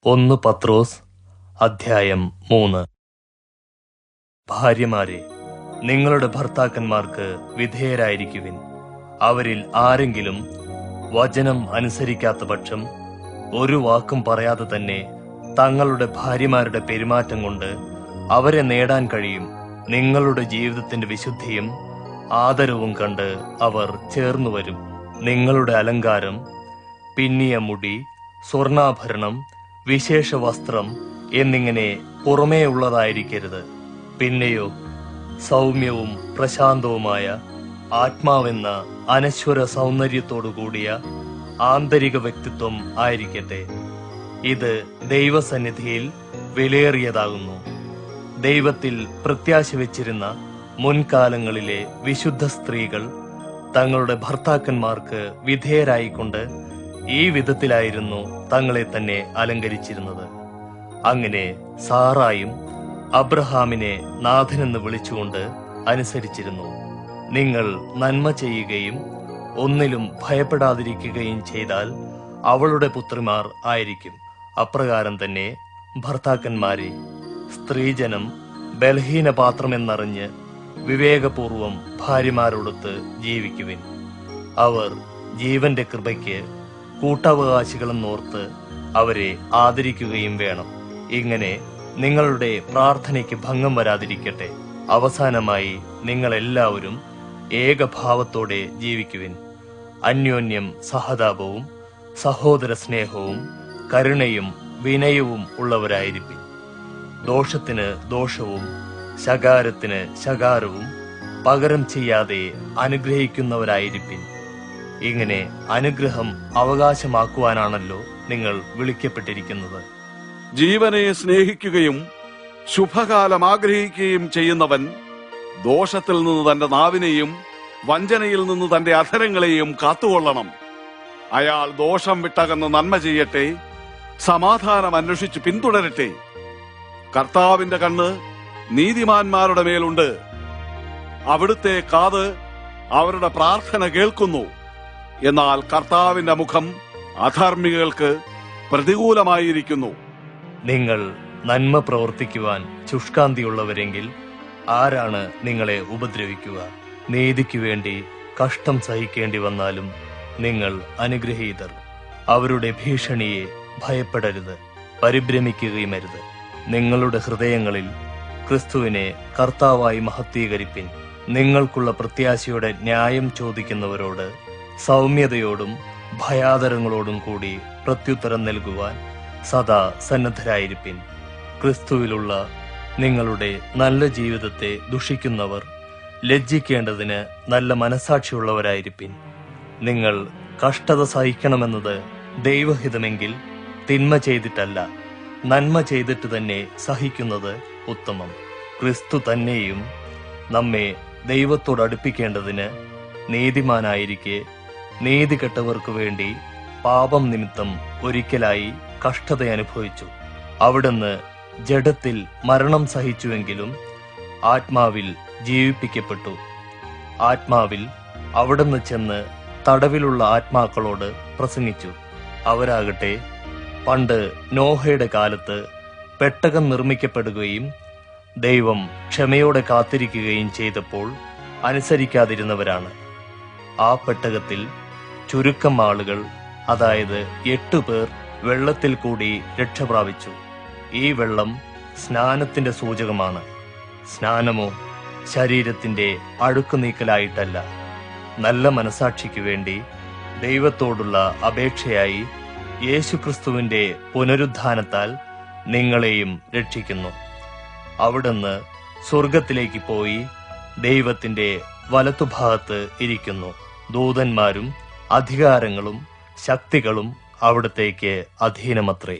1 പത്രോസ് അധ്യായം 3. ഭാര്യമാരെ, നിങ്ങളുടെ ഭർത്താക്കന്മാർക്ക് വിധേയരായിരിക്കുവിൻ. അവരിൽ ആരെങ്കിലും വചനം അനുസരിക്കാത്ത പക്ഷം ഒരു വാക്കും പറയാതെ തന്നെ തങ്ങളുടെ ഭാര്യമാരുടെ പെരുമാറ്റം കൊണ്ട് അവരെ നേടാൻ കഴിയും. നിങ്ങളുടെ ജീവിതത്തിന്റെ വിശുദ്ധിയും ആദരവും കണ്ട് അവർ ചേർന്നു വരും. നിങ്ങളുടെ അലങ്കാരം പിന്നിയ മുടി, സ്വർണാഭരണം, വിശേഷ വസ്ത്രം എന്നിങ്ങനെ പുറമേ ഉള്ളതായിരിക്കരുത്. പിന്നെയോ സൗമ്യവും പ്രശാന്തവുമായ ആത്മാവെന്ന അനശ്വര സൗന്ദര്യത്തോടുകൂടിയ ആന്തരിക വ്യക്തിത്വം ആയിരിക്കട്ടെ. ഇത് ദൈവസന്നിധിയിൽ വിലയേറിയതാകുന്നു. ദൈവത്തിൽ പ്രത്യാശ വെച്ചിരുന്ന മുൻകാലങ്ങളിലെ വിശുദ്ധ സ്ത്രീകൾ തങ്ങളുടെ ഭർത്താക്കന്മാർക്ക് വിധേയരായിക്കൊണ്ട് ഈ വിധത്തിലായിരുന്നു തങ്ങളെ തന്നെ അലങ്കരിച്ചിരുന്നത്. അങ്ങനെ സാറായും അബ്രഹാമിനെ നാഥനെന്ന് വിളിച്ചുകൊണ്ട് അനുസരിച്ചിരുന്നു. നിങ്ങൾ നന്മ ചെയ്യുകയും ഒന്നിലും ഭയപ്പെടാതിരിക്കുകയും ചെയ്താൽ അവളുടെ പുത്രിമാർ ആയിരിക്കും. അപ്രകാരം തന്നെ ഭർത്താക്കന്മാരെ, സ്ത്രീജനം ബലഹീന പാത്രമെന്നറിഞ്ഞ് വിവേകപൂർവം ഭാര്യമാരോടൊത്ത് ജീവിക്കുവിൻ. അവർ ജീവന്റെ കൃപയ്ക്ക് കൂട്ടവകാശികളെന്നോർത്ത് അവരെ ആദരിക്കുകയും വേണം. ഇങ്ങനെ നിങ്ങളുടെ പ്രാർത്ഥനയ്ക്ക് ഭംഗം വരാതിരിക്കട്ടെ. അവസാനമായി നിങ്ങളെല്ലാവരും ഏകഭാവത്തോടെ ജീവിക്കുവിൻ. അന്യോന്യം സഹതാപവും സഹോദര സ്നേഹവും കരുണയും വിനയവും ഉള്ളവരായിരിക്കും. ദോഷത്തിന് ദോഷവും ശകാരത്തിന് ശകാരവും പകരം ചെയ്യാതെ അനുഗ്രഹിക്കുന്നവരായിരിക്കും. ഇങ്ങനെ അനുഗ്രഹം അവകാശമാക്കുവാനാണല്ലോ നിങ്ങൾ വിളിക്കപ്പെട്ടിരിക്കുന്നത്. ജീവനെ സ്നേഹിക്കുകയും ശുഭകാലം ആഗ്രഹിക്കുകയും ചെയ്യുന്നവൻ ദോഷത്തിൽ നിന്ന് തന്റെ നാവിനെയും വഞ്ചനയിൽ നിന്ന് തന്റെ അധരങ്ങളെയും കാത്തുകൊള്ളണം. അയാൾ ദോഷം വിട്ടകന്ന് നന്മ ചെയ്യട്ടെ, സമാധാനം അന്വേഷിച്ച് പിന്തുടരട്ടെ. കർത്താവിന്റെ കണ്ണ് നീതിമാന്മാരുടെ മേലുണ്ട്, അവിടുത്തെ കാത് അവരുടെ പ്രാർത്ഥന കേൾക്കുന്നു. എന്നാൽ കർത്താവിന്റെ മുഖം അധർമ്മികൾക്ക് പ്രതികൂലമായിരിക്കുന്നു. നിങ്ങൾ നന്മ പ്രവർത്തിക്കുവാൻ ശുഷ്കാന്തിയുള്ളവരെങ്കിൽ ആരാണ് നിങ്ങളെ ഉപദ്രവിക്കുക? നീതിക്കു വേണ്ടി കഷ്ടം സഹിക്കേണ്ടി വന്നാലും നിങ്ങൾ അനുഗ്രഹീതർ. അവരുടെ ഭീഷണിയെ ഭയപ്പെടരുത്, പരിഭ്രമിക്കുകയുമരുത്. നിങ്ങളുടെ ഹൃദയങ്ങളിൽ ക്രിസ്തുവിനെ കർത്താവായി മഹത്വീകരിപ്പിൻ. നിങ്ങൾക്കുള്ള പ്രത്യാശയുടെ ന്യായം ചോദിക്കുന്നവരോട് സൗമ്യതയോടും ഭയാദരങ്ങളോടും കൂടി പ്രത്യുത്തരം നൽകുവാൻ സദാ സന്നദ്ധരായിരിപ്പിൻ. ക്രിസ്തുവിലുള്ള നിങ്ങളുടെ നല്ല ജീവിതത്തെ ദുഷിക്കുന്നവർ ലജ്ജിക്കേണ്ടതിന് നല്ല മനസാക്ഷിയുള്ളവരായിരിപ്പിൻ. നിങ്ങൾ കഷ്ടത സഹിക്കണമെന്നത് ദൈവഹിതമെങ്കിൽ തിന്മ ചെയ്തിട്ടല്ല, നന്മ ചെയ്തിട്ട് തന്നെ സഹിക്കുന്നത് ഉത്തമം. ക്രിസ്തു തന്നെയും നമ്മെ ദൈവത്തോട് അടുപ്പിക്കേണ്ടതിന് നീതിമാനായിരിക്കെ നീതി കെട്ടവർക്ക് വേണ്ടി പാപം നിമിത്തം ഒരിക്കലായി കഷ്ടത അനുഭവിച്ചു. അവിടുന്ന് ജഡത്തിൽ മരണം സഹിച്ചുവെങ്കിലും ആത്മാവിൽ ജീവിപ്പിക്കപ്പെട്ടു. ആത്മാവിൽ അവിടുന്ന് ചെന്ന് തടവിലുള്ള ആത്മാക്കളോട് പ്രസംഗിച്ചു. അവരാകട്ടെ പണ്ട് നോഹയുടെ കാലത്ത് പെട്ടകം നിർമ്മിക്കപ്പെടുകയും ദൈവം ക്ഷമയോടെ കാത്തിരിക്കുകയും ചെയ്തപ്പോൾ അനുസരിക്കാതിരുന്നവരാണ്. ആ പെട്ടകത്തിൽ ചുരുക്കം ആളുകൾ, അതായത് 8 പേർ വെള്ളത്തിൽ കൂടി രക്ഷപ്രാപിച്ചു. ഈ വെള്ളം സ്നാനത്തിന്റെ സൂചകമാണ്. സ്നാനമോ ശരീരത്തിന്റെ അഴുക്ക് നീക്കലായിട്ടല്ല, നല്ല മനസാക്ഷിക്ക് വേണ്ടി ദൈവത്തോടുള്ള അപേക്ഷയായി യേശുക്രിസ്തുവിന്റെ പുനരുദ്ധാനത്താൽ നിങ്ങളെയും രക്ഷിക്കുന്നു. അവിടുന്ന് സ്വർഗത്തിലേക്ക് പോയി ദൈവത്തിന്റെ വലത്തുഭാഗത്ത് ഇരിക്കുന്നു. ദൂതന്മാരും അധികാരങ്ങളും ശക്തികളും അവിടത്തേക്ക് അധീനമത്രേ.